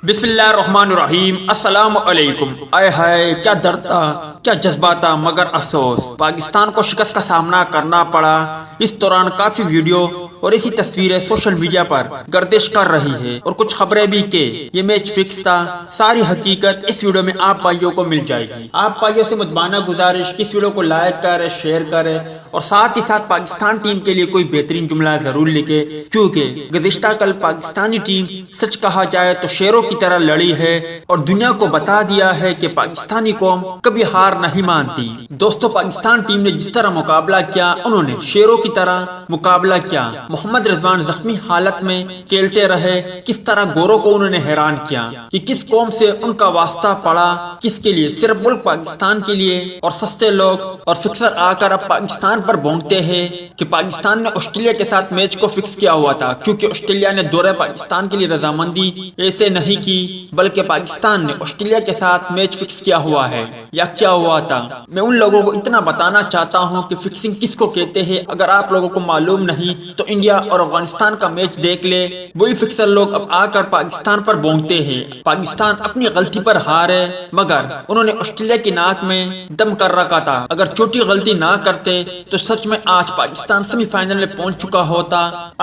بسم اللہ الرحمن الرحیم۔ السلام علیکم۔ آئے ہائے کیا درد تھا، کیا جذبات تھا، مگر افسوس پاکستان کو شکست کا سامنا کرنا پڑا۔ اس دوران کافی ویڈیو اور اسی تصویریں سوشل میڈیا پر گردش کر رہی ہے اور کچھ خبریں بھی کہ یہ میچ فکس تھا۔ ساری حقیقت اس ویڈیو میں آپ بھائیوں کو مل جائے گی۔ آپ بھائیوں سے مدبانہ گزارش اس ویڈیو کو لائک کرے، شیئر کرے اور ساتھ ہی ساتھ پاکستان ٹیم کے لیے کوئی بہترین جملہ ضرور لکھے، کیونکہ گزشتہ کل پاکستانی ٹیم سچ کہا جائے تو شیروں کی طرح لڑی ہے اور دنیا کو بتا دیا ہے کہ پاکستانی قوم کبھی ہار نہیں مانتی۔ دوستو، پاکستان ٹیم نے جس طرح مقابلہ کیا، انہوں نے شیروں کی طرح مقابلہ کیا۔ محمد رضوان زخمی حالت میں کھیلتے رہے، کس طرح گوروں کو انہوں نے حیران کیا کہ کس قوم سے ان کا واسطہ پڑا، کس کے لیے، صرف ملک پاکستان کے لیے۔ اور سستے لوگ اور فکسر آ کر اب پاکستان پر بھونکتے ہیں کہ پاکستان نے آسٹریلیا کے ساتھ میچ کو فکس کیا ہوا تھا، کیونکہ آسٹریلیا نے دورہ پاکستان کے لیے رضامندی ایسے نہیں کی، بلکہ پاکستان نے آسٹریلیا کے ساتھ میچ فکس کیا ہوا ہے یا کیا ہوا تھا۔ میں ان لوگوں کو اتنا بتانا چاہتا ہوں کہ فکسنگ کس کو کہتے ہیں۔ اگر آپ لوگوں کو معلوم نہیں تو انڈیا اور افغانستان کا میچ دیکھ لے، وہی فکسر لوگ اب آ کر پاکستان پر بھونکتے ہیں۔ پاکستان اپنی غلطی پر ہارے، مگر انہوں نے آسٹریلیا کی ناک میں دم کر رکھا تھا۔ اگر چھوٹی غلطی نہ کرتے تو سچ میں آج پاکستان سیمی فائنل میں پہنچ چکا ہوتا۔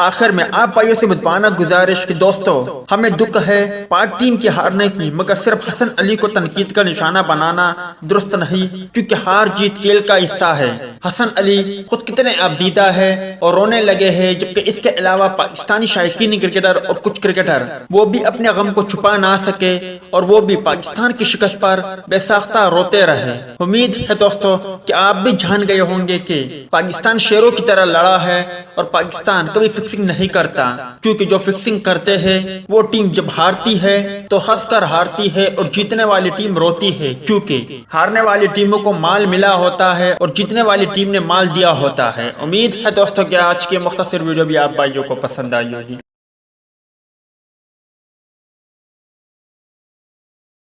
آخر میں آپ بھائیوں سے مدبانہ گزارش کہ دوستو، ہمیں دکھ ہے پاک ٹیم کی ہارنے کی، مگر صرف حسن علی کو تنقید کا نشانہ بنانا درست نہیں، کیونکہ ہار جیت کھیل کا حصہ ہے۔ حسن علی خود کتنے ابدیدہ ہے اور رونے لگے ہیں، جبکہ اس کے علاوہ پاکستانی شائقین کرکٹر اور کچھ کرکٹر وہ بھی اپنے غم کو چھپا نہ سکے اور وہ بھی پاکستان کی شکست پر بے ساختہ روتے رہے۔ امید ہے دوستو کہ آپ بھی جان گئے ہوں گے کہ پاکستان شیروں کی طرح لڑا ہے اور پاکستان کبھی فکسنگ نہیں کرتا، کیونکہ جو فکسنگ کرتے ہیں وہ ٹیم جب ہارتی ہے تو ہنس کر ہارتی ہے اور جیتنے والی ٹیم روتی ہے، کیونکہ ہارنے والی ٹیموں کو مال ملا ہوتا ہے اور جیتنے والی ٹیم نے مال دیا ہوتا ہے۔ امید ہے دوستو کہ آج کی مختصر ویڈیو بھی آپ بھائیوں کو پسند آئی ہوگی۔